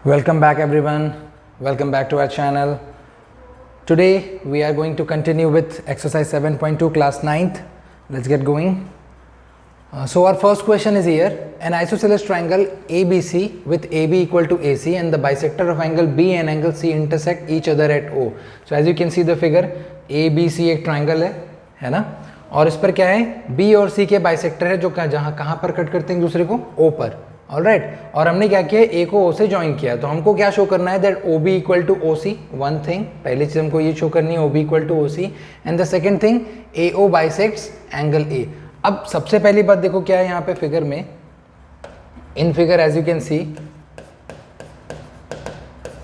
Welcome back everyone, welcome back to our channel. Today we are going to continue with exercise 7.2 class 9th. Let's get going. So our first question is here, an isosceles triangle ABC with AB equal to AC and the bisector of angle B and angle C intersect each other at O. So as you can see the figure, ABC एक triangle है ना, और इस पर क्या है B और C के बाइसेक्टर है जो कहाँ पर कट करते हैं एक दूसरे को O पर. ऑलराइट और हमने क्या किया ए को ओ से ज्वाइन किया तो हमको क्या शो करना है that O B equal to O C. One thing पहली चीज हमको ये शो करनी है O B equal to O C and the second thing A O bisects angle A. अब सबसे पहली बात देखो क्या है यहाँ पे फिगर में, in figure as you can see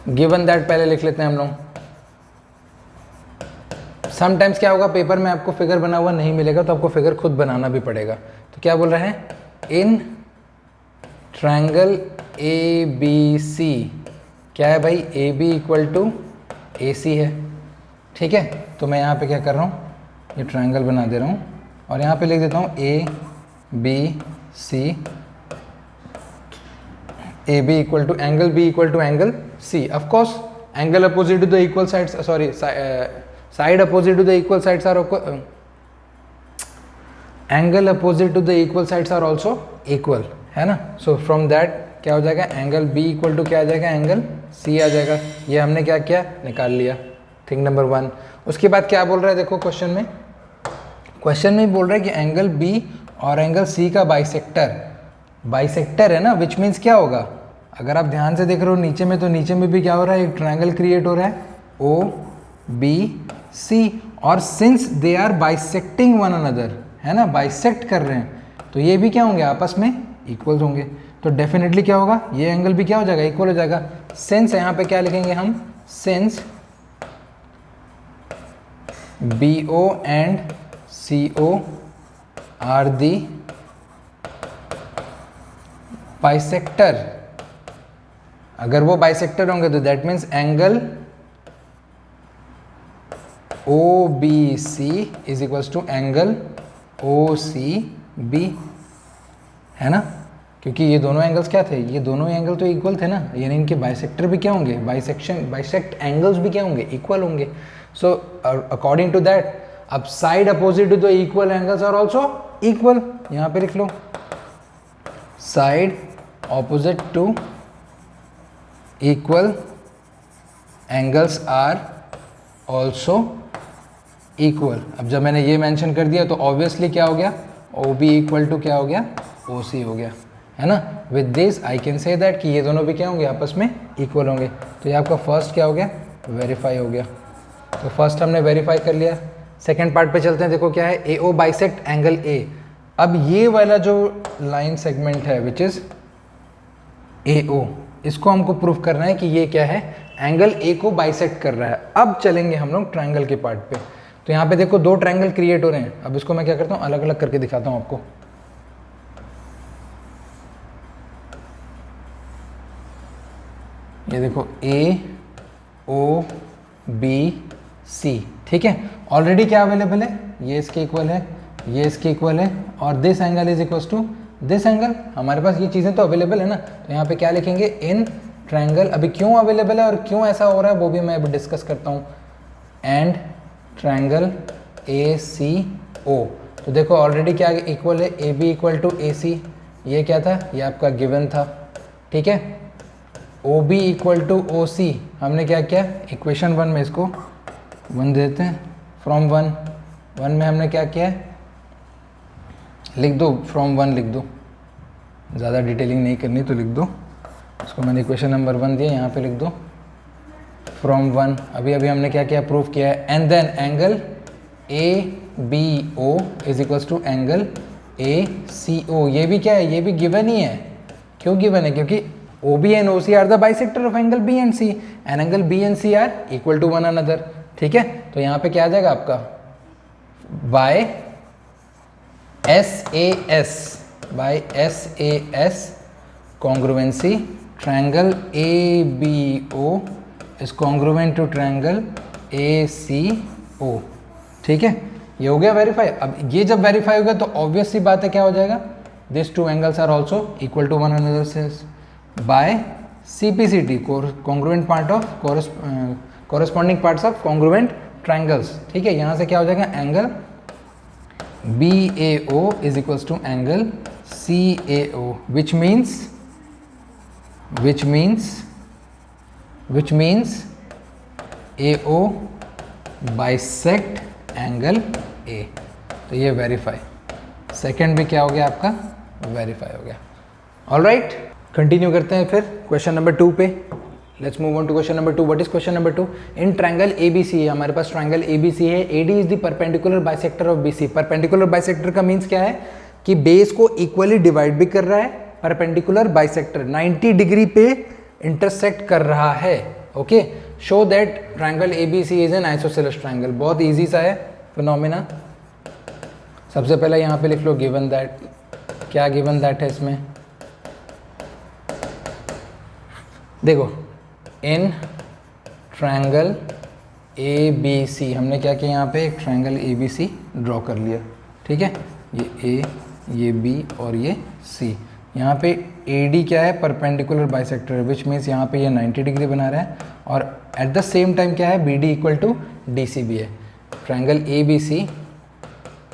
given that, पहले लिख लेते हैं हम लोग. समटाइम्स क्या होगा पेपर में आपको फिगर बना हुआ नहीं मिलेगा तो आपको फिगर खुद बनाना भी पड़ेगा. तो क्या बोल रहे हैं, इन ट्रायंगल ए बी सी क्या है भाई, ए बी इक्वल टू ए सी है. ठीक है, तो मैं यहाँ पे क्या कर रहा हूँ, ये ट्रायंगल बना दे रहा हूँ और यहाँ पे लिख देता हूँ A B C, A B equal to angle B equal to angle C. Of course angle opposite to the equal sides, sorry side opposite to the equal sides are angle opposite to the equal sides are also equal, है ना. So from that क्या हो जाएगा, angle B equal to क्या आ जाएगा, angle C आ जाएगा. ये हमने क्या किया, निकाल लिया. Thing number one. उसके बाद क्या बोल रहा है देखो क्वेश्चन में बोल रहा है कि एंगल बी और एंगल सी का बाइसेक्टर है ना, विच मीन्स क्या होगा, अगर आप ध्यान से देख रहे हो नीचे में तो नीचे में भी क्या हो रहा है, एक ट्रायंगल क्रिएट हो रहा है ओ बी सी, और since they are bisecting one another, है ना, बाइसेक्ट कर रहे हैं तो ये भी क्या होंगे, आपस में इक्वल होंगे. तो डेफिनेटली क्या होगा, ये एंगल भी क्या हो जाएगा, इक्वल हो जाएगा. सिंस यहाँ पे क्या लिखेंगे हम, since B O and C O are the bisector. अगर वो बाइसेक्टर होंगे तो that means angle O B C is equals to angle O C B, है ना, क्योंकि ये दोनों एंगल्स क्या थे, ये दोनों एंगल तो इक्वल थे ना, यानी इनके बाइसेक्टर भी क्या होंगे, बाइसेक्ट एंगल्स भी क्या होंगे, इक्वल होंगे. सो अकॉर्डिंग टू दैट अब side opposite to the equal angles are also equal. यहाँ पे लिख लो side opposite to equal angles are also equal. अब जब मैंने ये मेंशन कर दिया तो ऑब्वियसली क्या हो गया, ओ बी इक्वल टू क्या हो गया, ओ सी हो गया, है ना. With this I can say that कि ये दोनों भी क्या होंगे, आपस में इक्वल होंगे. तो ये आपका फर्स्ट क्या हो गया, वेरीफाई हो गया. तो फर्स्ट हमने वेरीफाई कर लिया. सेकेंड पार्ट पे चलते हैं. देखो क्या है, ए ओ बाइसेक्ट एंगल ए. अब ये वाला जो लाइन सेगमेंट है विच इज ए ओ, इसको हमको प्रूफ करना है कि ये क्या है, एंगल ए को बाइसेक्ट कर रहा है. अब चलेंगे हम लोग ट्रायंगल के पार्ट पे. तो यहाँ पे देखो दो ट्रायंगल क्रिएट हो रहे हैं. अब इसको मैं क्या करता हूँ, अलग अलग करके दिखाता हूँ आपको. ये देखो ए ओ बी सी, ठीक है. ऑलरेडी क्या अवेलेबल है, ये इसके इक्वल है, ये इसके इक्वल है, और this angle is equals to this angle. हमारे पास ये चीज़ें तो अवेलेबल है ना. तो यहाँ पे क्या लिखेंगे, इन ट्रायंगल. अभी क्यों अवेलेबल है और क्यों ऐसा हो रहा है वो भी मैं अभी डिस्कस करता हूँ. And triangle A C O. तो देखो ऑलरेडी क्या इक्वल है, A B equal to A C, ये क्या था, ये आपका गिवन था. ठीक है, O B equal to O C हमने क्या किया, इक्वेशन वन में इसको वन देते हैं, फ्रॉम वन में हमने क्या किया है, लिख दो फ्रॉम वन लिख दो, ज़्यादा डिटेलिंग नहीं करनी तो लिख दो. इसको मैंने इक्वेशन नंबर वन दिया, यहाँ पे लिख दो फ्रॉम वन. अभी हमने क्या किया, प्रूफ किया है. And then angle A B O is equals to angle A C O. ये भी क्या है, ये भी गिवन ही है. क्यों गिवन है, क्योंकि O B and O C are the bisector of angle B and C, and angle B and C are equal to one another. ठीक है, तो यहाँ पे क्या आ जाएगा आपका, by S A S congruency triangle A B O is congruent to triangle A C O. ठीक है, ये हो गया वेरीफाई. अब ये जब वेरीफाई होगा तो ऑब्वियस सी बात है क्या हो जाएगा, this two angles are also equal to one another से by CPCT congruent part of corresponding parts of congruent triangles. ठीक है, यहाँ से क्या हो जाएगा, angle BAO is equals to angle CAO which means AO bisect angle A। तो ये वेरीफाई, सेकंड भी क्या हो गया आपका, वेरीफाई हो गया। ऑलराइट, कंटिन्यू करते हैं फिर क्वेश्चन नंबर 2 पे। Let's move on to question number 2। What is question number 2? In triangle ABC है, हमारे पास ट्रायंगल ABC है, AD is the perpendicular bisector of BC। Perpendicular bisector का मीन्स क्या है कि बेस को इक्वली डिवाइड भी कर रहा है, परपेंडिकुलर बाइसेक्टर 90 डिग्री पे इंटरसेक्ट कर रहा है। Okay, show that triangle ABC is an isosceles triangle. बहुत ईजी सा है फिनोमेना। सबसे पहले यहाँ पे लिख लो गिवन दैट। क्या गिवन दैट है इसमें, देखो इन ट्रायंगल ABC, हमने क्या किया यहाँ पे, एक ट्रायंगल ABC ड्रॉ कर लिया। ठीक है, ये A, ये B और ये C। यहाँ पे AD क्या है, परपेंडिकुलर बाइसेक्टर, विच मीन्स यहाँ पे ये 90 डिग्री बना रहा है, और एट द सेम टाइम क्या है, BD इक्वल टू DC भी है। Triangle ABC,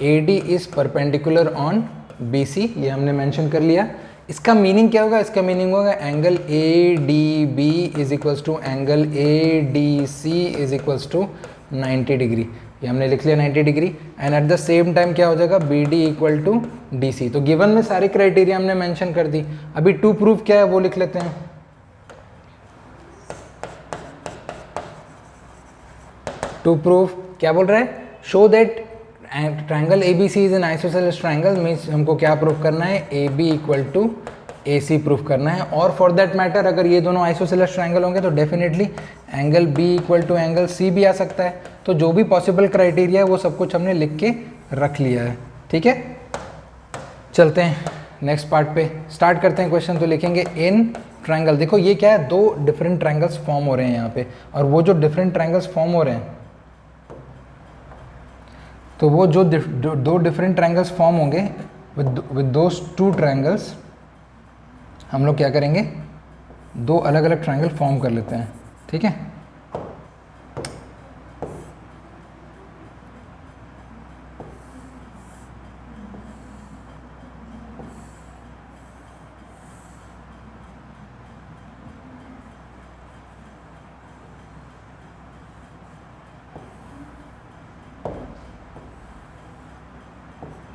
AD is perpendicular on BC, ये हमने मेंशन कर लिया। इसका मीनिंग क्या होगा, इसका मीनिंग होगा angle ADB is equals to angle ADC is equals to 90 degree. ये हमने लिख लिया 90 degree, and at the same time क्या हो जाएगा, BD इक्वल टू DC। तो गिवन में सारी क्राइटेरिया हमने मेंशन कर दी। अभी टू प्रूफ क्या है वो लिख लेते हैं। टू प्रूफ क्या बोल रहा है, show that triangle ABC is an isosceles triangle, means हमको क्या प्रूफ करना है, AB equal to AC proof करना है। और फॉर दैट मैटर अगर ये दोनों आइसोसेलेस ट्रायंगल होंगे तो definitely angle B equal to angle C भी आ सकता है। तो जो भी पॉसिबल क्राइटेरिया है वो सब कुछ हमने लिख के रख लिया है। ठीक है, चलते हैं नेक्स्ट पार्ट पे, स्टार्ट करते हैं क्वेश्चन। तो लिखेंगे इन ट्रायंगल, देखो ये क्या है, दो डिफरेंट ट्रायंगल्स फॉर्म हो रहे हैं यहाँ पे, और वो जो डिफरेंट ट्रायंगल्स फॉर्म हो रहे हैं, तो वो जो दो डिफरेंट ट्रायंगल्स फॉर्म होंगे विद दोस टू ट्रायंगल्स, हम लोग क्या करेंगे, दो अलग अलग ट्रायंगल फॉर्म कर लेते हैं। ठीक है,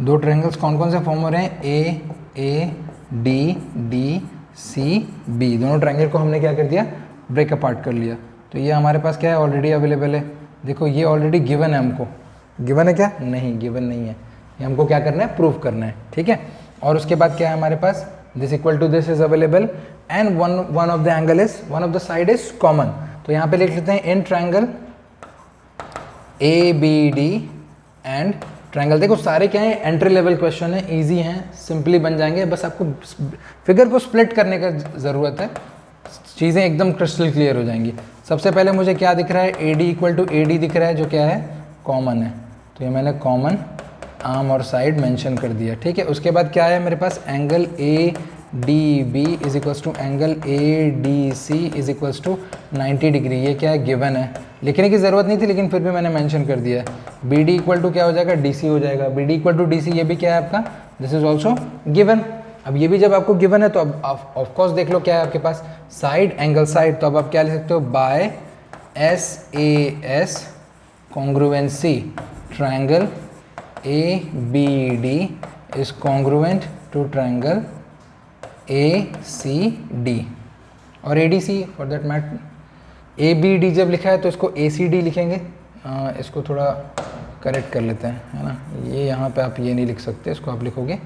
दो ट्रायंगल्स कौन कौन से फॉर्म हो रहे हैं, ADC B। दोनों ट्रायंगल को हमने क्या कर दिया, ब्रेक अपार्ट कर लिया। तो ये हमारे पास क्या है, ऑलरेडी अवेलेबल है। देखो ये ऑलरेडी गिवन है, हमको गिवन है क्या, नहीं गिवन नहीं है, ये हमको क्या करना है, प्रूफ करना है। ठीक है, और उसके बाद क्या है हमारे पास, this equal to this is available, and one of the angle is, one of the side is common. तो यहाँ पे लिख लेते हैं in triangle ABD and triangle. देखो सारे क्या है, एंट्री लेवल क्वेश्चन है, इजी हैं, सिंपली बन जाएंगे, बस आपको फिगर को स्प्लिट करने का ज़रूरत है, चीज़ें एकदम क्रिस्टल क्लियर हो जाएंगी। सबसे पहले मुझे क्या दिख रहा है, AD इक्वल टू AD दिख रहा है, जो क्या है, कॉमन है। तो ये मैंने कॉमन आर्म और साइड मेंशन कर दिया। ठीक है, उसके बाद क्या है मेरे पास, angle ADB is equals to angle ADC is equals to 90 degree. ये क्या है, गिवन है, लिखने की ज़रूरत नहीं थी, लेकिन फिर भी मैंने मेंशन कर दिया है। BD इक्वल टू क्या हो जाएगा, DC हो जाएगा। BD इक्वल टू DC, ये भी क्या है आपका, दिस इज ऑल्सो गिवन। अब ये भी जब आपको गिवन है तो अब ऑफकोर्स देख लो क्या है आपके पास, साइड एंगल साइड। तो अब आप क्या लिख सकते हो, by SAS congruency triangle ABD is congruent to triangle ACD और ADC for that matter. ABD जब लिखा है तो इसको ACD लिखेंगे। इसको थोड़ा करेक्ट कर लेते हैं, है ना, ये यहाँ पे आप ये नहीं लिख सकते, इसको आप लिखोगे,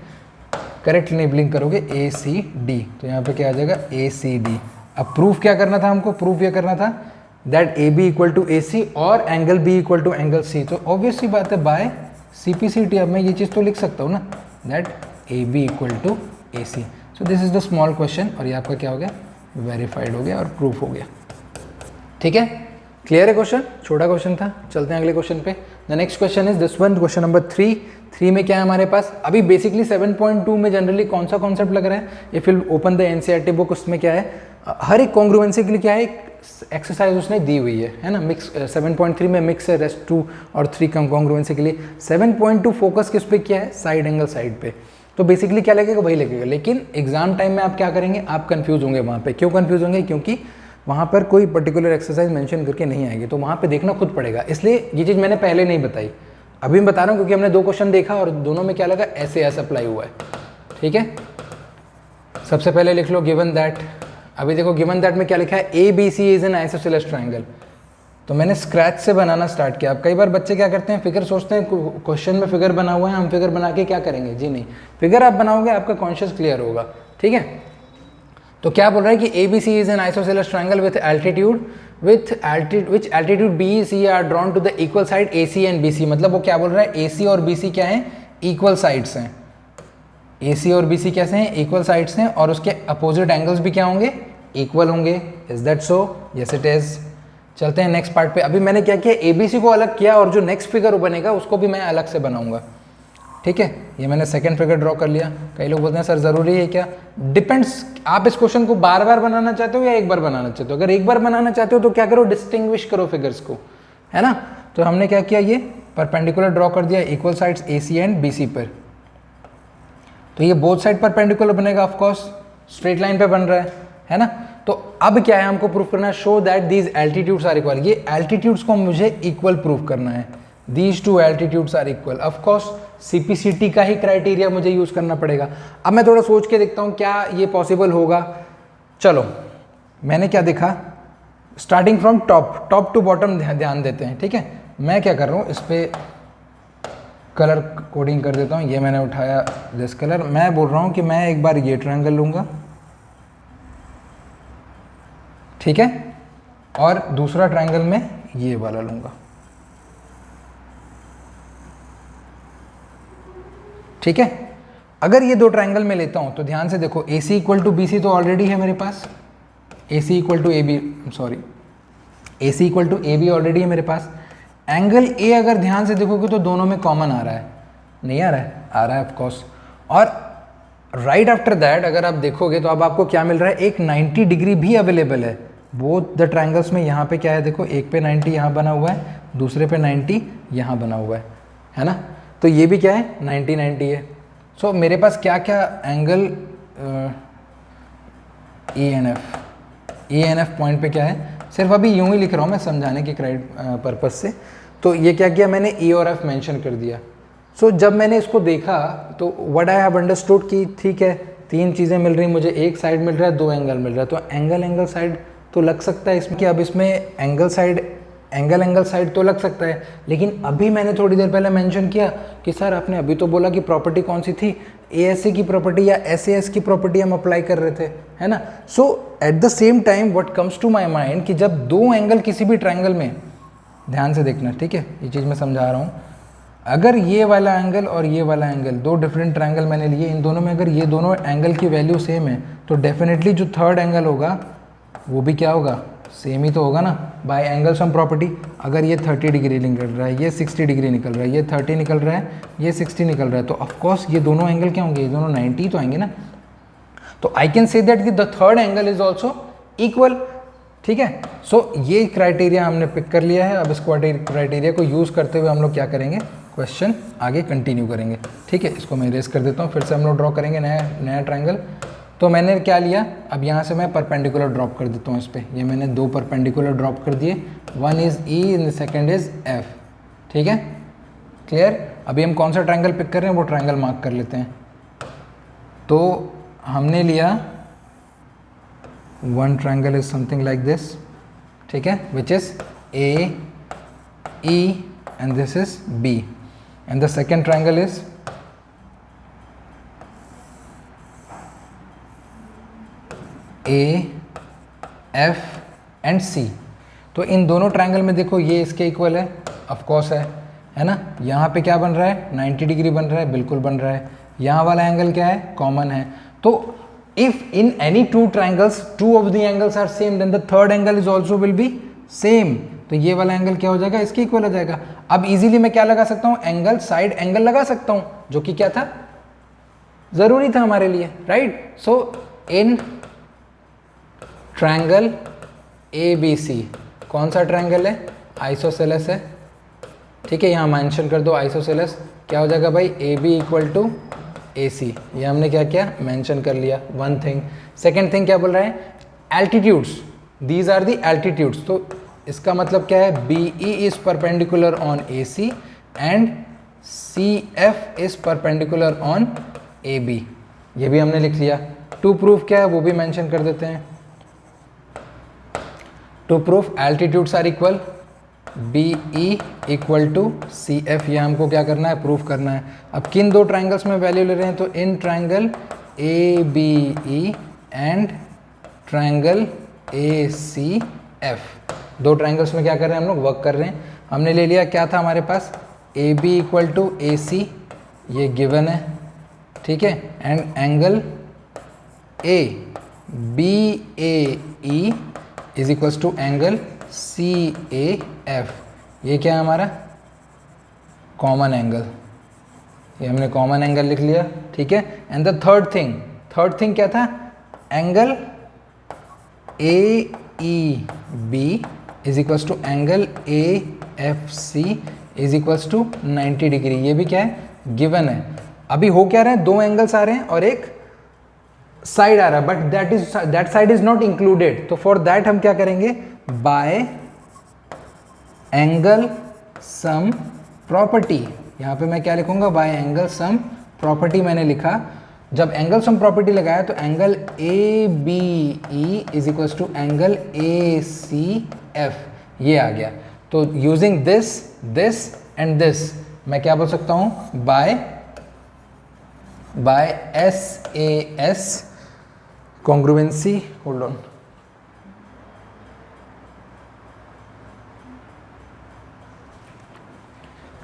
करेक्ट लेबलिंग करोगे ACD, तो यहाँ पे क्या आ जाएगा, ACD। अब प्रूफ क्या करना था हमको, प्रूफ ये करना था that AB equal to AC और angle B equal to angle C। तो ऑब्वियस सी बात है, बाय CPCT अब मैं ये चीज़ तो लिख सकता हूँ ना, that AB equal to AC। So this is the small question, और ये आपका क्या हो गया, वेरीफाइड हो गया और प्रूफ हो गया। ठीक है, क्लियर है क्वेश्चन, छोटा क्वेश्चन था। चलते हैं अगले क्वेश्चन पे। The next question is this one, question number 3 में क्या है हमारे पास, अभी बेसिकली 7.2 में जनरली कौन सा कॉन्सेप्ट लग रहा है, if you open the NCERT book, उसमें क्या है, हर एक कॉन्ग्रुएंसी के लिए क्या है, एक एक्सरसाइज उसने दी हुई है ना। मिक्स 7.3 में मिक्स है, रेस्ट 2 और 3 कॉन्ग्रुएंसी के लिए। 7.2 फोकस किस पे किया है, साइड एंगल साइड पे। तो बेसिकली क्या लगेगा, वही लगेगा। लेकिन एग्जाम टाइम में आप क्या करेंगे, आप कंफ्यूज होंगे वहाँ पे। क्यों कंफ्यूज होंगे, क्योंकि वहाँ पर कोई पर्टिकुलर एक्सरसाइज मेंशन करके नहीं आएगी, तो वहाँ पे देखना खुद पड़ेगा। इसलिए ये चीज़ मैंने पहले नहीं बताई, अभी मैं बता रहा हूँ, क्योंकि हमने 2 क्वेश्चन देखा और दोनों में क्या लगा, ऐसे ऐसा अप्लाई हुआ है। ठीक है, सबसे पहले लिख लो गिवन दैट। अभी देखो गिवन दैट में क्या लिखा है, A B C is an isosceles triangle. तो मैंने स्क्रैच से बनाना स्टार्ट किया। अब कई बार बच्चे क्या करते हैं, फिगर सोचते हैं क्वेश्चन में फिगर बना हुआ है, हम फिगर बना के क्या करेंगे। जी नहीं, फिगर आप बनाओगे आपका कॉन्शियस क्लियर होगा। ठीक है, तो क्या बोल रहा है कि A B C is an isosceles triangle with altitude which altitude B C are drawn to the equal side A C and B C. मतलब वो क्या बोल रहा है, ए सी और बी सी क्या है, इक्वल साइड्स हैं। ए सी और बी सी कैसे हैं, इक्वल साइड्स हैं, और उसके अपोजिट एंगल्स भी क्या होंगे, इक्वल होंगे। Is that so, yes it is. चलते हैं नेक्स्ट पार्ट पे। अभी मैंने क्या किया, ए बी सी को अलग किया और जो नेक्स्ट फिगर बनेगा उसको भी मैं अलग से बनाऊंगा। ठीक है, ये मैंने सेकंड फिगर ड्रॉ कर लिया। कई लोग बोलते हैं सर ज़रूरी है क्या, डिपेंड्स, आप इस क्वेश्चन को बार बार बनाना चाहते हो या एक बार बनाना चाहते हो। अगर एक बार बनाना चाहते हो तो क्या करो, डिस्टिंग्विश करो फिगर्स को, है ना। तो हमने क्या किया, ये परपेंडिकुलर ड्रॉ कर दिया equal sides A C and B C पर। तो ये बोथ साइड परपेंडिकुलर बनेगा, ऑफकोर्स स्ट्रेट लाइन पे बन रहा है ना। तो अब क्या है, हमको प्रूफ करना है, show that these altitudes are equal. ये एल्टीट्यूड्स को मुझे इक्वल प्रूफ करना है, these two altitudes are equal. Of course CPCT का ही क्राइटेरिया मुझे यूज करना पड़ेगा। अब मैं थोड़ा सोच के देखता हूँ क्या ये पॉसिबल होगा। चलो, मैंने क्या देखा, starting from top to bottom ध्यान देते हैं। ठीक है, मैं क्या कर रहा हूँ, इस पर कलर कोडिंग कर देता हूँ। ये मैंने उठाया दिस कलर। मैं बोल रहा हूँ कि मैं एक बार ये ट्रायंगल लूँगा, ठीक है, और दूसरा ट्रायंगल में ये वाला लूँगा। ठीक है, अगर ये 2 ट्रायंगल में लेता हूँ तो ध्यान से देखो, A C equal to B C तो ऑलरेडी है मेरे पास, A C equal to A B, sorry, A C equal to A B already है मेरे पास। एंगल ए अगर ध्यान से देखोगे तो दोनों में कॉमन आ रहा है, नहीं आ रहा है, आ रहा है ऑफकोर्स। और राइट आफ्टर दैट अगर आप देखोगे तो अब आपको क्या मिल रहा है, एक 90 डिग्री भी अवेलेबल है बोथ द ट्रायंगल्स में। यहाँ पे क्या है देखो, एक पे 90 यहाँ बना हुआ है, दूसरे पे 90 यहाँ बना हुआ है ना। तो ये भी क्या है, 90 है। सो मेरे पास क्या क्या angle A N F point पे क्या है, सिर्फ अभी यूं ही लिख रहा हूँ मैं समझाने के पर्पज से। तो ये क्या किया मैंने, ए और एफ मेंशन कर दिया। सो जब मैंने इसको देखा तो व्हाट आई हैव अंडरस्टूड कि ठीक है, 3 चीज़ें मिल रही मुझे, एक साइड मिल रहा है, 2 एंगल मिल रहा है। तो एंगल साइड तो लग सकता है इसमें कि अब इसमें एंगल साइड तो लग सकता है। लेकिन अभी मैंने थोड़ी देर पहले मेंशन किया कि सर आपने अभी तो बोला कि प्रॉपर्टी कौन सी थी, एएससी की प्रॉपर्टी या एसएएस की प्रॉपर्टी हम अप्लाई कर रहे थे, है ना। So at the same time what comes to my mind कि जब 2 एंगल किसी भी ट्रायंगल में, ध्यान से देखना, ठीक है, ये चीज़ मैं समझा रहा हूँ, अगर ये वाला एंगल और ये वाला एंगल 2 डिफरेंट ट्रायंगल मैंने लिए, इन दोनों में अगर ये दोनों एंगल की वैल्यू सेम है तो डेफिनेटली जो थर्ड एंगल होगा वो भी क्या होगा, सेम ही तो होगा ना, बाय एंगल सम प्रॉपर्टी। अगर ये 30 डिग्री निकल रहा है, ये 60 डिग्री निकल रहा है, ये 30 निकल रहा है, ये 60 निकल रहा है, तो ऑफकोर्स ये दोनों एंगल क्या होंगे, ये दोनों 90 तो आएंगे ना। तो I can say that the third angle is also equal. ठीक है, सो ये क्राइटेरिया हमने पिक कर लिया है। अब इस क्राइटेरिया को यूज़ करते हुए हम लोग क्या करेंगे, क्वेश्चन आगे कंटिन्यू करेंगे। ठीक है, इसको मैं इरेज कर देता हूँ, फिर से हम लोग ड्रॉ करेंगे नया ट्रायंगल। तो मैंने क्या लिया, अब यहाँ से मैं परपेंडिकुलर ड्रॉप कर देता हूँ इस पर। ये मैंने 2 परपेंडिकुलर ड्रॉप कर दिए, 1 is E and second is F. ठीक है, क्लियर। अभी हम कौन सा ट्रायंगल पिक कर रहे हैं वो ट्रायंगल मार्क कर लेते हैं। तो हमने लिया 1 triangle is something like this, ठीक है, which is A E and this is B, and the second triangle is A F and C. तो इन दोनों ट्रायंगल में देखो ये इसके इक्वल है, ऑफकोर्स है ना। यहाँ पे क्या बन रहा है, 90 डिग्री बन रहा है, बिल्कुल बन रहा है। यहाँ वाला एंगल क्या है, कॉमन है। तो if in any 2 triangles 2 of the angles are same then the third angle is also will be same. तो ये वाला एंगल क्या हो जाएगा, इसके इक्वल हो जाएगा। अब इजीली मैं क्या लगा सकता हूँ, एंगल साइड एंगल लगा सकता हूँ, जो कि क्या था, जरूरी था हमारे लिए, राइट। सो इन ट्रायंगल ABC, कौन सा ट्रायंगल है? आइसोसेलेस है, ठीक है, यहाँ मेंशन कर दो आइसोसेलेस, क्या हो जाएगा भाई? AB इक्वल टू AC, ये हमने क्या किया? मेंशन कर लिया, वन थिंग। सेकेंड थिंग क्या बोल रहा है? Altitudes, these are the altitudes, तो इसका मतलब क्या है? BE is perpendicular on AC and CF is perpendicular on AB, ये भी हमने लिख लिया। टू प्रूफ क्या है वो भी मेंशन कर देते हैं। To proof altitudes are equal, BE equal to CF, ये हमको क्या करना है? प्रूफ करना है। अब किन दो ट्राइंगल्स में वैल्यू ले रहे हैं? तो in triangle ABE and triangle ACF, दो ट्राइंगल्स में क्या कर रहे हैं हम लोग? वर्क कर रहे हैं। हमने ले लिया, क्या था हमारे पास? AB इक्वल टू AC, ये गिवन है, ठीक है, and angle ABAE is equals to angle CAF, ये क्या है हमारा? कॉमन एंगल, ये हमने कॉमन एंगल लिख लिया, ठीक है। एंड द थर्ड थिंग क्या था? Angle AEB is equals to angle AFC is equals to 90 degree, ये भी क्या है? गिवन है। अभी हो क्या रहा है? दो एंगल्स आ रहे हैं और एक साइड आ रहा है, but that side is not included, तो फॉर दैट हम क्या करेंगे? बाय एंगल सम प्रॉपर्टी, यहाँ पे मैं क्या लिखूंगा? बाय एंगल सम प्रॉपर्टी मैंने लिखा। जब एंगल सम प्रॉपर्टी लगाया तो angle ABE is equals to angle ACF, ये आ गया। तो यूजिंग दिस एंड दिस मैं क्या बोल सकता हूँ? By SAS congruency, hold on,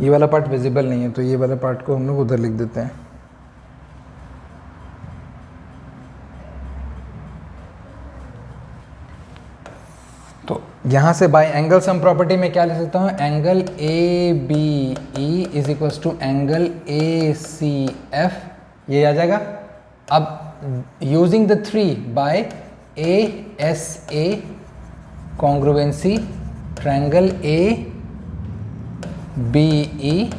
ये वाला पार्ट विजिबल नहीं है तो ये वाला पार्ट को हम लोग उधर लिख देते हैं। तो यहाँ से बाय एंगल सम प्रॉपर्टी में क्या लिख सकता हूँ? Angle ABE is equals to angle ACF, ये आ जाएगा। अब using the three by ASA congruency, triangle ABE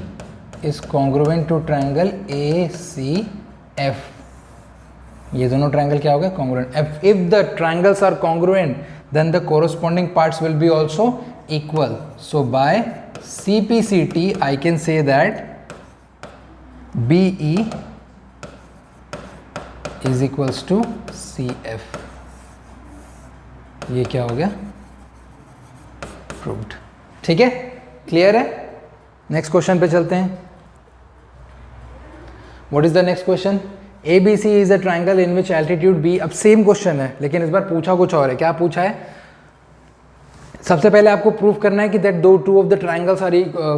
is congruent to triangle ACF, ये दोनों ट्रायंगल क्या हो गए? congruent। if the triangles are congruent then the corresponding parts will be also equal, so by CPCT I can say that BE is equals to CF, ये क्या हो गया? Proved, ठीक है, क्लियर है। नेक्स्ट क्वेश्चन पे चलते हैं। What is the next question? ABC is a triangle in which altitude B, अब सेम क्वेश्चन है लेकिन इस बार पूछा कुछ और है। क्या पूछा है? सबसे पहले आपको प्रूव करना है कि that two of the triangles are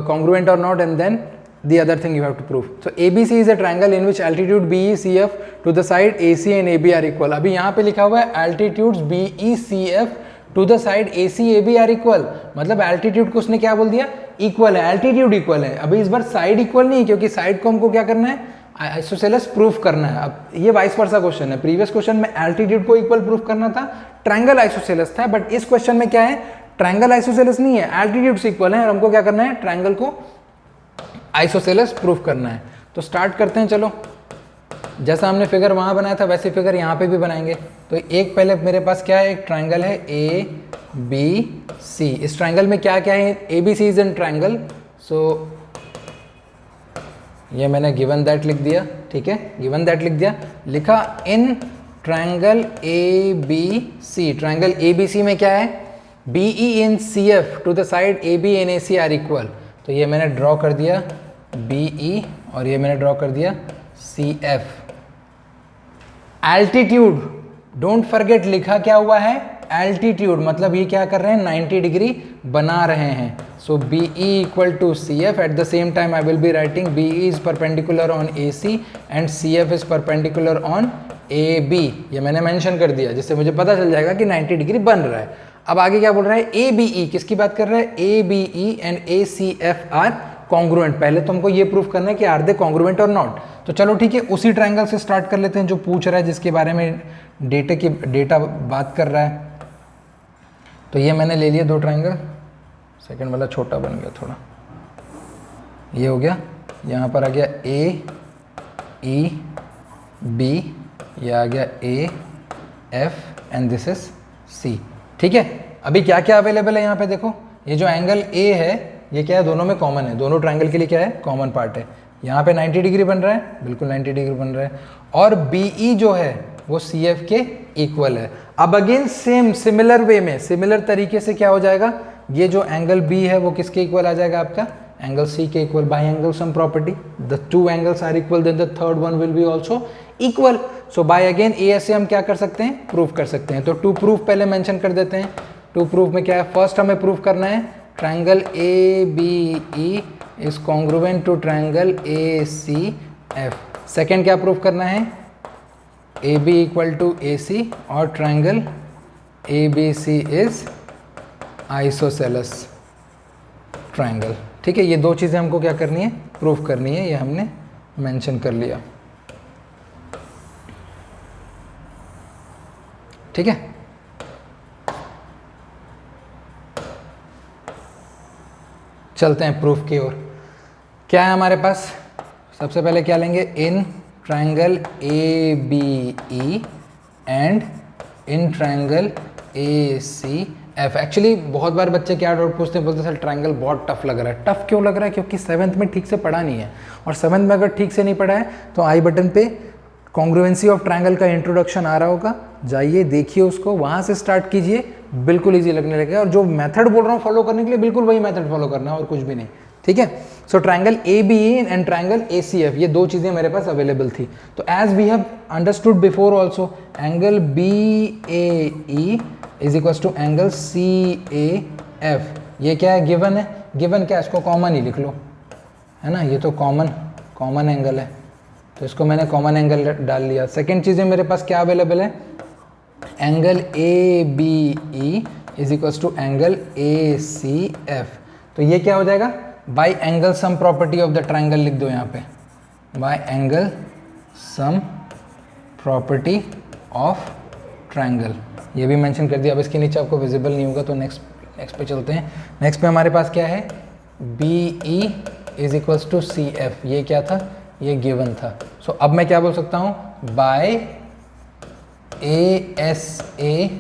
congruent और not, and then the other thing you have to prove. So ABC is a triangle in which altitude BE CF to the side AC and AB are equal. अभी यहाँ पे लिखा हुआ है altitudes BE CF to the side AC AB are equal, मतलब altitude को उसने क्या बोल दिया? इक्वल है, altitude इक्वल है। अभी इस बार साइड इक्वल नहीं, क्योंकि साइड को हमको क्या करना है? आइसोसेलेस प्रूफ करना है। अब ये वाइस वर्सा क्वेश्चन है, प्रीवियस क्वेश्चन में एल्टीट्यूड को इक्वल प्रूफ करना था, ट्रायंगल आइसोसेलेस था, बट इस क्वेश्चन में क्या है? ट्रायंगल आइसोसेलेस नहीं है, एल्टीट्यूड से इक्वल है और हमको क्या करना है? ट्रायंगल को आइसोसेलेस प्रूफ करना है। तो स्टार्ट करते हैं, चलो। जैसा हमने फिगर वहाँ बनाया था वैसे फिगर यहाँ पे भी बनाएंगे। तो एक पहले मेरे पास क्या है? एक ट्रायंगल है ABC। इस ट्रायंगल में क्या क्या है? ABC इज एन ट्रायंगल, सो ये मैंने गिवन दैट लिख दिया, ठीक है, गिवन दैट लिख दिया। लिखा in triangle ABC, triangle ABC में क्या है? BE in CF to the side AB and AC are equal. तो ये मैंने ड्रॉ कर दिया BE और ये मैंने ड्रॉ कर दिया CF। एल्टीट्यूड, डोंट फॉरगेट, लिखा क्या हुआ है? एल्टीट्यूड, मतलब ये क्या कर रहे हैं? 90 डिग्री बना रहे हैं। So BE equal to CF, at the same time I will be writing BE is perpendicular on AC and CF is perpendicular on AB। ये मैंने मेंशन कर दिया जिससे मुझे पता चल जाएगा कि 90 डिग्री बन रहा है। अब आगे क्या बोल रहा है? ABE, किसकी बात कर रहा है? ABE and ACF are congruent. पहले तो हमको ये प्रूफ करना है कि आर दे कॉन्ग्रुएंट और नॉट। तो चलो ठीक है, उसी ट्रायंगल से स्टार्ट कर लेते हैं जो पूछ रहा है, जिसके बारे में डेटा बात कर रहा है। तो ये मैंने ले लिया दो ट्राइंगल, सेकंड वाला छोटा बन गया थोड़ा, ये हो गया, यहाँ पर आ गया ए ई बी, ये आ गया A F and this is C. ठीक है, अभी क्या क्या अवेलेबल है यहाँ पे देखो, ये जो एंगल ए है ये क्या है, दोनों में कॉमन है, दोनों ट्राइंगल के लिए क्या है, कॉमन पार्ट है। यहाँ पे 90 डिग्री बन रहा है, बिल्कुल 90 डिग्री बन रहा है, और बी ई जो है वो सी एफ के इक्वल है। अब अगेन सेम सिमिलर वे में, सिमिलर तरीके से क्या हो जाएगा, ये जो एंगल बी है वो किसके इक्वल आ जाएगा, आपका एंगल सी के equal. By angle sum property the two angles are equal, then the third one will be also equal. So by again A से हम क्या कर सकते हैं, प्रूव कर सकते हैं। तो टू प्रूफ पहले मेंशन कर देते हैं। टू प्रूफ में क्या है, फर्स्ट हमें प्रूफ करना है triangle A B E is congruent to triangle A C F. Second क्या प्रूफ करना है, A B equal to A C और triangle A B C is isosceles triangle. ठीक है, ये दो चीज़ें हमको क्या करनी है, प्रूफ करनी है, ये हमने मेंशन कर लिया। ठीक है, चलते हैं प्रूफ की ओर। क्या है हमारे पास, सबसे पहले क्या लेंगे, in triangle A B E and in triangle A C F. Actually बहुत बार बच्चे क्या डाउट पूछते हैं, बोलते हैं सर ट्राइंगल बहुत टफ लग रहा है। टफ क्यों लग रहा है, क्योंकि 7th में ठीक से पढ़ा नहीं है, और 7th में अगर ठीक से नहीं पढ़ा है तो आई बटन पे कॉन्ग्रुएंसी ऑफ ट्राइंगल का इंट्रोडक्शन आ रहा होगा, जाइए देखिए उसको, वहाँ से स्टार्ट कीजिए, बिल्कुल ईजी लगने लगेगा। और जो मेथड बोल रहा हूँ फॉलो करने के लिए, बिल्कुल वही मेथड फॉलो करना है और कुछ भी नहीं। ठीक है, so triangle A B E and triangle A C F, ये दो चीज़ें मेरे पास अवेलेबल थी। तो as we have understood before also, angle B A E is equal to angle C A F. ये क्या है, गिवन है, गिवन क्या है, इसको कॉमन ही लिख लो, है ना, ये तो कॉमन एंगल है, तो इसको मैंने कॉमन एंगल डाल लिया। सेकेंड चीज़ें मेरे पास क्या अवेलेबल है, angle A B E is equal to angle A C F. तो ये क्या हो जाएगा, by angle sum property of the triangle लिख दो यहाँ पे, by angle sum property of triangle, ये भी मेंशन कर दिया। अब इसके नीचे आपको विजिबल नहीं होगा, तो नेक्स्ट पे चलते हैं। नेक्स्ट पे हमारे पास क्या है, B E is equals to C F, ये क्या था, ये गिवन था। सो अब मैं क्या बोल सकता हूँ, by A S A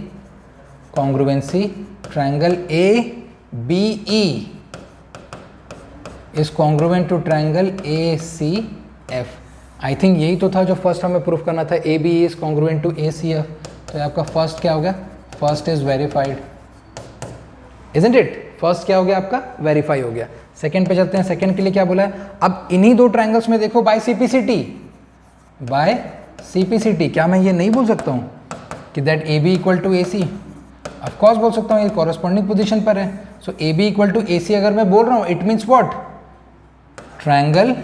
congruency triangle A B E is congruent to triangle A C F. I think यही तो था जो फर्स्ट हमें प्रूफ करना था, A B E is congruent to A C F. तो आपका फर्स्ट क्या हो गया, first is verified, isn't it, first क्या हो गया आपका, वेरीफाई हो गया। सेकंड पे चलते हैं, सेकंड के लिए क्या बोला है, अब इन्हीं दो ट्राइंगल्स में देखो बाय सीपीसीटी, बाय सीपीसीटी, क्या मैं ये नहीं बोल सकता हूँ कि that A B equal to A C, of course बोल सकता हूँ, ये कॉरेस्पॉन्डिंग पोजिशन पर है। So A B equal to A C अगर मैं बोल रहा हूँ, it means what, triangle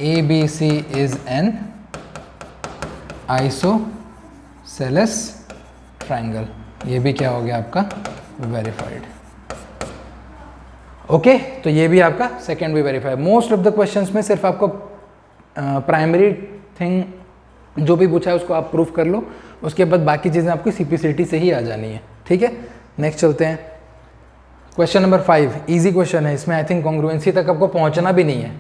A B C is an isosceles triangle, ये भी क्या हो गया आपका, वेरीफाइड। ओके, तो ये भी आपका सेकेंड भी verified. Most of the questions में सिर्फ आपको प्राइमरी थिंग जो भी पूछा है उसको आप प्रूफ कर लो, उसके बाद बाकी चीज़ें आपकी सीपीसीटी से ही आ जानी है। ठीक है, नेक्स्ट चलते हैं। क्वेश्चन नंबर 5 इजी क्वेश्चन है, इसमें आई थिंक कॉन्ग्रुएंसी तक आपको पहुंचना भी नहीं है।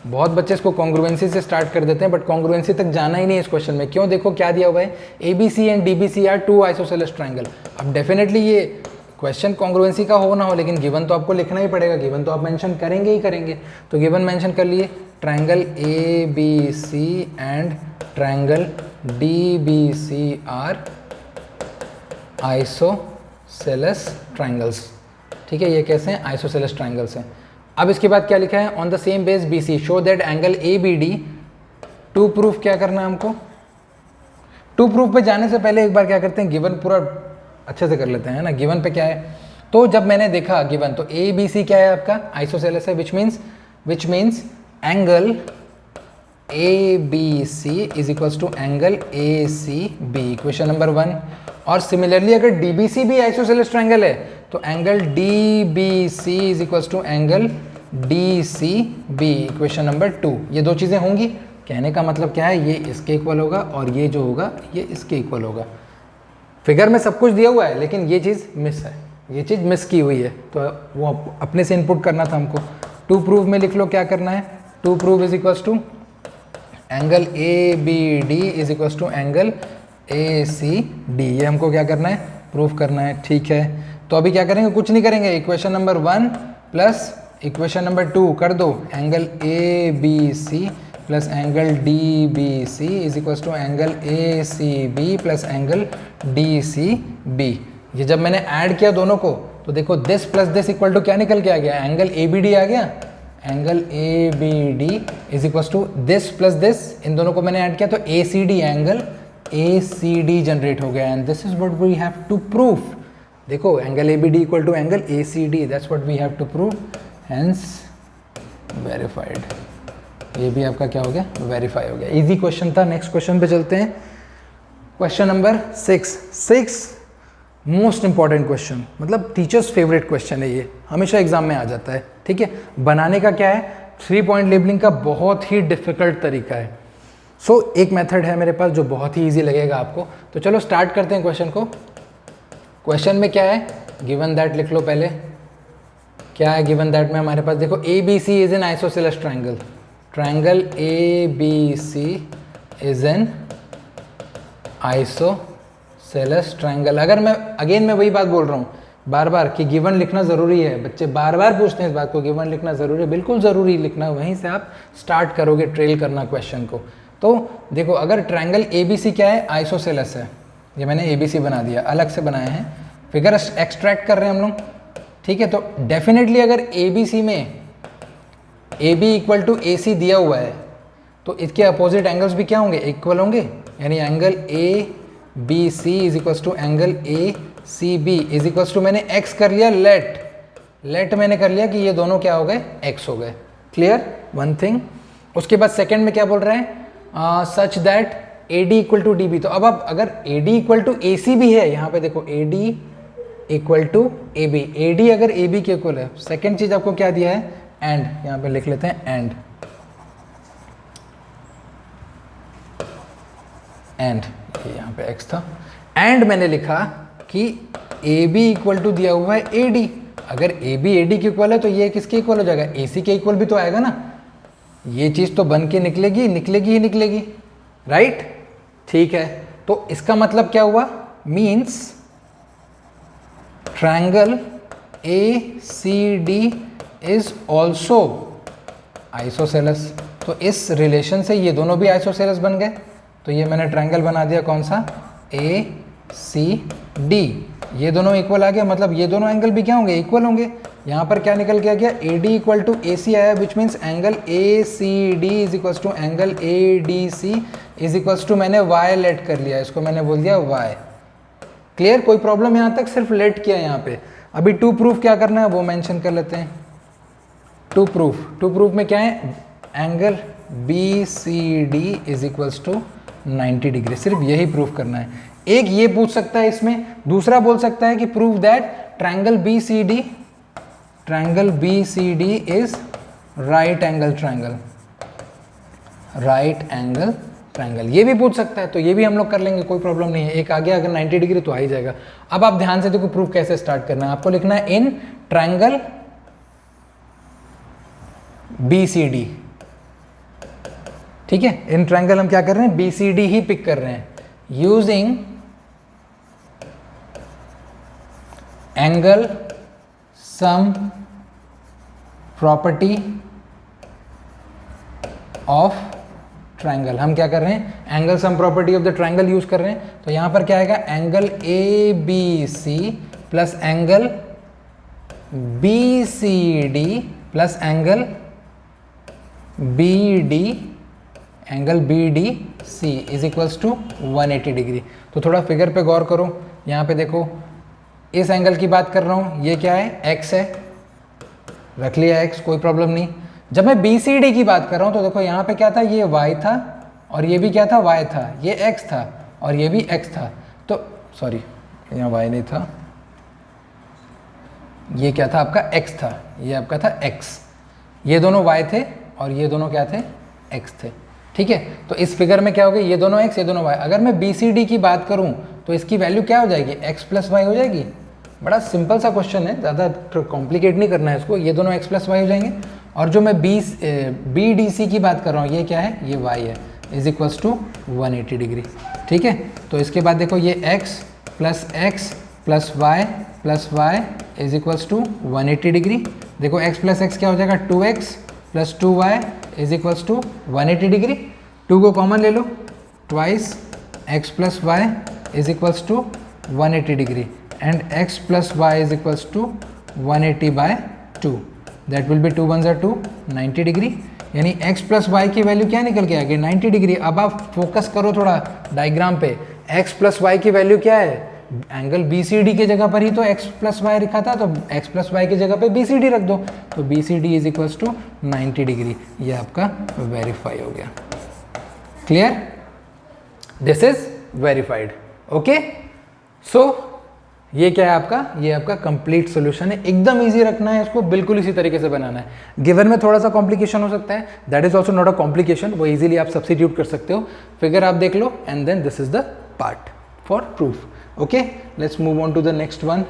बहुत बच्चे इसको कॉन्ग्रुएंसी से स्टार्ट कर देते हैं, बट कॉन्ग्रुएंसी तक जाना ही नहीं है इस क्वेश्चन में। क्यों, देखो क्या दिया हुआ है, A B C and D B C are two isosceles triangle. अब डेफिनेटली ये क्वेश्चन कॉन्ग्रुएंसी का हो ना हो, लेकिन गिवन तो आपको लिखना ही पड़ेगा, गिवन तो आप मेंशन करेंगे ही करेंगे। तो गिवन मेंशन कर लिए, triangle A B C and triangle D B C are isosceles triangles. ठीक है, ये कैसे हैं, आइसोसेलेस ट्राइंगल्स हैं। अब इसके बाद क्या लिखा है, on the same base B C show that angle A B D. To proof क्या करना है हमको, टू प्रूफ पे जाने से पहले एक बार क्या करते हैं, गिवन पूरा अच्छे से कर लेते हैं, है ना। गिवन पे क्या है, तो जब मैंने देखा गिवन, तो ए बी सी क्या है आपका, आइसोसेलेस है, which means angle A B C is equals to angle A C B, question number 1। और सिमिलरली अगर डी बी सी भी आइसोसेलेस ट्राइंगल है, तो angle D B C is equals to angle D C B, equation number 2। ये दो चीज़ें होंगी, कहने का मतलब क्या है, ये इसके इक्वल होगा और ये जो होगा ये इसके इक्वल होगा। फिगर में सब कुछ दिया हुआ है लेकिन ये चीज़ मिस है, ये चीज़ मिस की हुई है, तो वो अपने से इनपुट करना था हमको। टू प्रूव में लिख लो क्या करना है, to prove is equals to angle A B D is equals to angle A C D, ये हमको क्या करना है, प्रूव करना है। ठीक है, तो अभी क्या करेंगे, कुछ नहीं करेंगे, equation number 1 plus equation number 2 कर दो, angle A B C plus angle D B C is equals to angle A C B plus angle D C B. ये जब मैंने ऐड किया दोनों को तो देखो this plus this equal to क्या निकल के आ गया, एंगल ए बी डी आ गया, angle A B D is equals to this plus this, इन दोनों को मैंने ऐड किया तो A C D, angle A C D generate हो गया, and this is what we have to prove. देखो angle A B D equal to angle A C D, that's what we have to prove, hence verified. ये भी आपका क्या हो गया, verify हो गया। इजी क्वेश्चन था। नेक्स्ट क्वेश्चन पे चलते हैं, question number 6 most important question, मतलब टीचर्स फेवरेट क्वेश्चन है, ये हमेशा एग्जाम में आ जाता है। ठीक है, बनाने का क्या है, 3 पॉइंट लेबलिंग का बहुत ही डिफिकल्ट तरीका है। सो एक मेथड है मेरे पास जो बहुत ही ईजी लगेगा आपको, तो चलो स्टार्ट करते हैं क्वेश्चन को। क्वेश्चन में क्या है, गिवन दैट लिख लो पहले, क्या है गिवन दैट में हमारे पास, देखो A B C is an isosceles triangle, triangle A B C is an isosceles triangle. अगर मैं वही बात बोल रहा हूँ बार बार कि गिवन लिखना ज़रूरी है, बच्चे बार बार पूछते हैं इस बात को, गिवन लिखना ज़रूरी है, बिल्कुल ज़रूरी लिखना, वहीं से आप स्टार्ट करोगे ट्रेल करना क्वेश्चन को। तो देखो अगर ट्राइंगल ए बी सी क्या है, आइसोसेलेस है, ये मैंने ए बी सी बना दिया, अलग से बनाए हैं, फिगर एक्सट्रैक्ट कर रहे हैं हम लोग। ठीक है, तो डेफिनेटली अगर ए बी सी में ए बी इक्वल टू ए सी दिया हुआ है तो इसके अपोजिट एंगल्स भी क्या होंगे, इक्वल होंगे, यानी angle A B C is equals to angle A C B is equals to, मैंने एक्स कर लिया, लेट मैंने कर लिया कि ये दोनों क्या हो गए, एक्स हो गए। Clear, one thing. उसके बाद सेकेंड में क्या बोल रहे हैं, such that A D equal to D B. तो अब अगर A D equal to A C भी है, यहाँ पे देखो A D equal to A B, A D अगर ए बी के इक्वल है, सेकेंड चीज आपको क्या दिया है, एंड, यहाँ पे लिख लेते हैं एंड, यहाँ पे एक्स था, एंड मैंने लिखा कि ए बी इक्वल टू दिया हुआ है ए डी, अगर ए बी ए डी के इक्वल है तो ये किसके इक्वल हो जाएगा, ए सी के इक्वल भी तो आएगा ना, ये चीज़ तो बन के निकलेगी, राइट। ठीक है, तो इसका मतलब क्या हुआ, means triangle A C D is also isosceles. तो इस रिलेशन से ये दोनों भी आइसोसेलेस बन गए, तो ये मैंने ट्रायंगल बना दिया कौन सा, ए सी डी, ये दोनों इक्वल आ गया, मतलब ये दोनों एंगल भी क्या होंगे, इक्वल होंगे। यहाँ पर क्या निकल के आ गया, A D equal to A C आया, which means angle A C D is equals to angle A D C is equals to, मैंने वाई लेट कर लिया, इसको मैंने बोल दिया वाई। क्लियर, कोई प्रॉब्लम यहाँ तक, सिर्फ लेट किया यहाँ पे। अभी टू प्रूफ क्या करना है वो मेंशन कर लेते हैं। टू प्रूफ में क्या है, angle B C D is equals to 90 degree, सिर्फ यही प्रूफ करना है। एक ये पूछ सकता है इसमें, दूसरा बोल सकता है कि prove that triangle B C D is right angle triangle, ये भी पूछ सकता है, तो ये भी हम लोग कर लेंगे, कोई प्रॉब्लम नहीं है। एक आ गया अगर 90 डिग्री तो आ ही जाएगा। अब आप ध्यान से देखो प्रूफ कैसे स्टार्ट करना है, आपको लिखना है in triangle B C D. ठीक है, इन ट्रायंगल हम क्या कर रहे हैं, बी सी डी ही पिक कर रहे हैं, using angle sum property of triangle. हम क्या कर रहे हैं, angle sum property of the triangle use कर रहे हैं। तो यहां पर क्या आएगा, angle A B C plus angle B C D plus angle B D C is equals to 180 degree. तो थोड़ा फिगर पे गौर करो, यहाँ पे देखो इस एंगल की बात कर रहा हूँ, ये क्या है, एक्स है, रख लिया एक्स, कोई प्रॉब्लम नहीं। जब मैं बी सी डी की बात कर रहा हूँ तो देखो यहाँ पे क्या था, ये वाई था और ये भी क्या था, वाई था, ये एक्स था और ये भी एक्स था। तो सॉरी, यहाँ वाई नहीं था, ये क्या था आपका, एक्स था, ये आपका था एक्स, ये दोनों वाई थे और ये दोनों क्या थे, एक्स थे। ठीक है, तो इस फिगर में क्या हो गया, ये दोनों एक्स ये दोनों वाई। अगर मैं बी सी डी की बात करूं तो इसकी वैल्यू क्या हो जाएगी, x प्लस वाई हो जाएगी। बड़ा सिंपल सा क्वेश्चन है, ज़्यादा कॉम्प्लिकेट नहीं करना है इसको। ये दोनों x प्लस वाई हो जाएंगे, और जो मैं बी डी सी की बात कर रहा हूँ ये क्या है, ये y है, इज इक्वल्स टू 180 डिग्री। ठीक है, तो इसके बाद देखो ये x plus y is equals to 180 degree. देखो x प्लस एक्स क्या हो जाएगा, 2x plus 2y is equals to 180 degree. 2 को कॉमन ले लो, twice x plus y is equals to 180 degree and x plus y is equals to 180 by 2, that will be 2 1 2, 90 degree. यानी x plus y की value क्या निकल के आ गई, 90 degree. अब आप फोकस करो थोड़ा डायग्राम पे, x प्लस वाई की वैल्यू क्या है, एंगल BCD की जगह पर ही तो x प्लस वाई लिखा था, तो x प्लस वाई की जगह पे BCD रख दो, तो BCD is equals to 90 degree. ये आपका वेरीफाई हो गया। Clear, this is verified. Okay, so ये क्या है आपका, ये आपका कंप्लीट सॉल्यूशन है। एकदम इजी रखना है इसको, बिल्कुल इसी तरीके से बनाना है। गिवन में थोड़ा सा कॉम्प्लिकेशन हो सकता है, that is also not a complication, वो इजीली आप सब्स्टिट्यूट कर सकते हो। फिगर आप देख लो and then this is the part for proof. Okay, let's move on to the next one.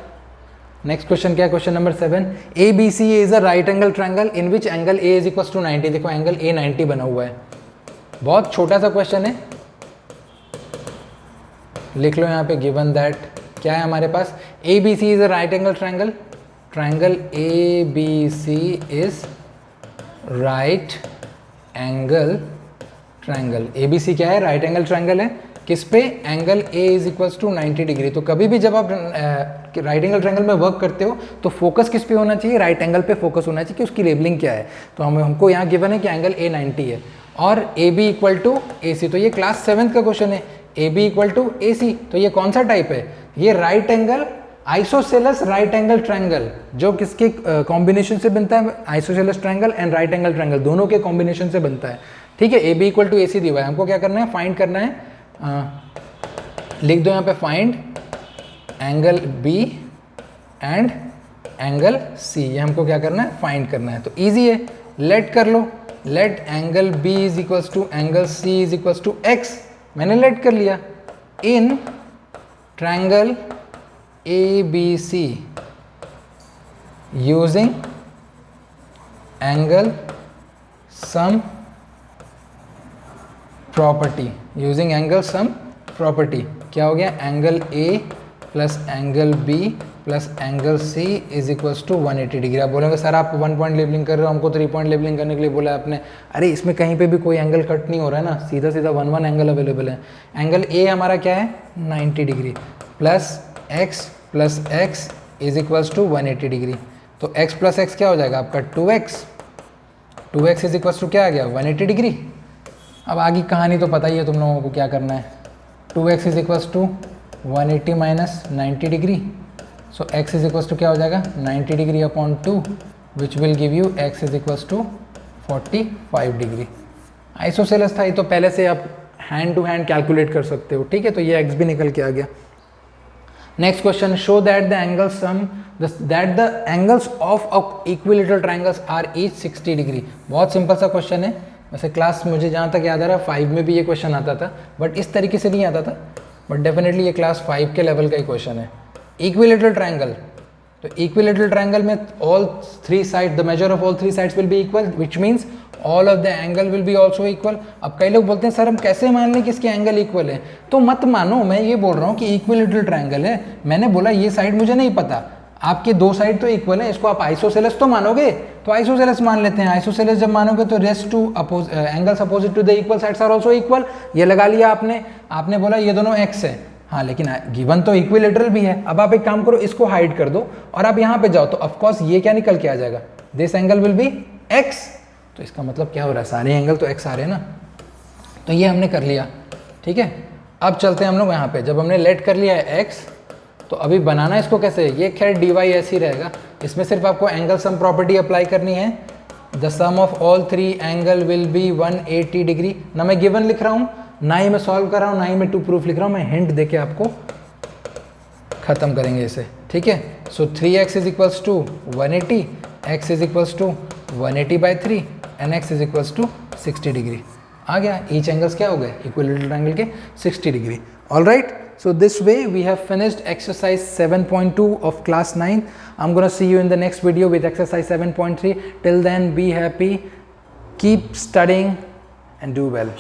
Next question क्या है, question number 7। ABC is a right angle triangle in which angle A is equals to 90। देखो angle A 90 बना हुआ है, बहुत छोटा सा question है, लिख लो यहाँ पे गिवन दैट क्या है हमारे पास, ABC is a right angle triangle, triangle ABC is right angle triangle. ABC क्या है, राइट एंगल ट्रायंगल है, किस पे, angle A is equals to 90 degree. तो कभी भी जब आप राइट एंगल ट्रायंगल में वर्क करते हो तो फोकस किस पे होना चाहिए, राइट एंगल पे फोकस होना चाहिए कि उसकी लेबलिंग क्या है। तो हमको यहाँ गिवन है कि एंगल A 90 है और AB इक्वल टू AC। तो ये क्लास 7th का क्वेश्चन है, AB इक्वल टू AC। तो ये कौन सा टाइप है, ये right angle isosceles right angle triangle, जो किसके कॉम्बिनेशन से बनता है, isosceles triangle and right angle triangle, दोनों के कॉम्बिनेशन से बनता है। ठीक है, AB इक्वल टू AC दिया हुआ है, हमको क्या करना है, फाइंड करना है। लिख दो यहाँ पे, find angle B and angle C, ये हमको क्या करना है, फाइंड करना है। तो इजी है, लेट कर लो, let angle B is equals to angle C is equals to x, मैंने लेट कर लिया, in triangle ABC using angle sum property, using angle sum property. क्या हो गया, angle A plus angle B plus angle C is equals to 180 degree. आप बोलेंगे sir आप 1 point labelling कर रहे हो, हमको 3 पॉइंट लेबलिंग करने के लिए बोला आपने। अरे इसमें कहीं पे भी कोई एंगल कट नहीं हो रहा है ना, सीधा सीधा 1 एंगल अवेलेबल है। एंगल A हमारा क्या है, 90 degree plus x is equals to 180 degree. तो x प्लस एक्स क्या हो जाएगा आपका 2x इज इक्वल्स टू क्या आ गया, 180 डिग्री। अब आगे कहानी तो पता ही है तुम लोगों को क्या करना है, 2x is equals to 180 minus 90 degree. So x is equals to क्या हो जाएगा, 90 degree upon 2 which will give you x is equals to 45 degree. Isosceles था ये, तो पहले से आप हैंड टू हैंड कैलकुलेट कर सकते हो। ठीक है, तो ये x भी निकल के आ गया। Next question, show that the angle sum that the angles of equilateral triangles are each 60 degree. बहुत सिंपल सा क्वेश्चन है, वैसे क्लास मुझे जहाँ तक याद आ रहा है 5 में भी ये क्वेश्चन आता था, बट इस तरीके से नहीं आता था, बट डेफिनेटली ये क्लास 5 के लेवल का ही क्वेश्चन है। इक्विलेटरल ट्रायंगल, तो इक्विलेटरल ट्रायंगल में all 3 side, the measure of all 3 sides will be equal, which means all of the angle will B also equal. अब कई लोग बोलते हैं सर हम कैसे मान लें कि इसके एंगल इक्वल है, तो मत मानो, मैं ये बोल रहा हूँ कि इक्विलेटरल ट्रायंगल है, मैंने बोला ये साइड मुझे नहीं पता, आपके 2 साइड तो इक्वल है, इसको आप आइसोसेलेस तो मानोगे, तो आइसोसेलेस मान लेते हैं। आइसोसेलेस जब मानोगे तो rest two angles opposite to the equal sides are also equal, ये लगा लिया आपने बोला ये दोनों x है, हाँ लेकिन गिवन तो इक्विलेटरल भी है। अब आप एक काम करो, इसको हाइड कर दो और आप यहाँ पे जाओ, तो ऑफकोर्स ये क्या निकल के आ जाएगा, this angle will B x। तो इसका मतलब क्या हो रहा है, सारे एंगल तो x आ रहे हैं ना, तो ये हमने कर लिया। ठीक है, अब चलते हैं हम लोग यहाँ पे, जब हमने लेट कर लिया है x, तो अभी बनाना इसको कैसे, ये खैर dy ऐसे ही रहेगा, इसमें सिर्फ आपको एंगल सम प्रॉपर्टी अप्लाई करनी है। The sum of all 3 angle will be 180 degree. ना मैं गिवन लिख रहा हूँ, ना ही मैं सॉल्व कर रहा हूँ, ना ही मैं टू प्रूफ लिख रहा हूँ, मैं हिंट देके आपको खत्म करेंगे इसे। ठीक है, so 3x is equals to 180, x is equals to 180 by 3 and x is equals to 60 degree. आ गया, ईच एंगल्स क्या हो गए, इक्विलेटरल ट्रायंगल के 60 degree. All right, So this way we have finished exercise 7.2 of class 9. I'm gonna see you in the next video with exercise 7.3. Till then, be happy, keep studying and do well.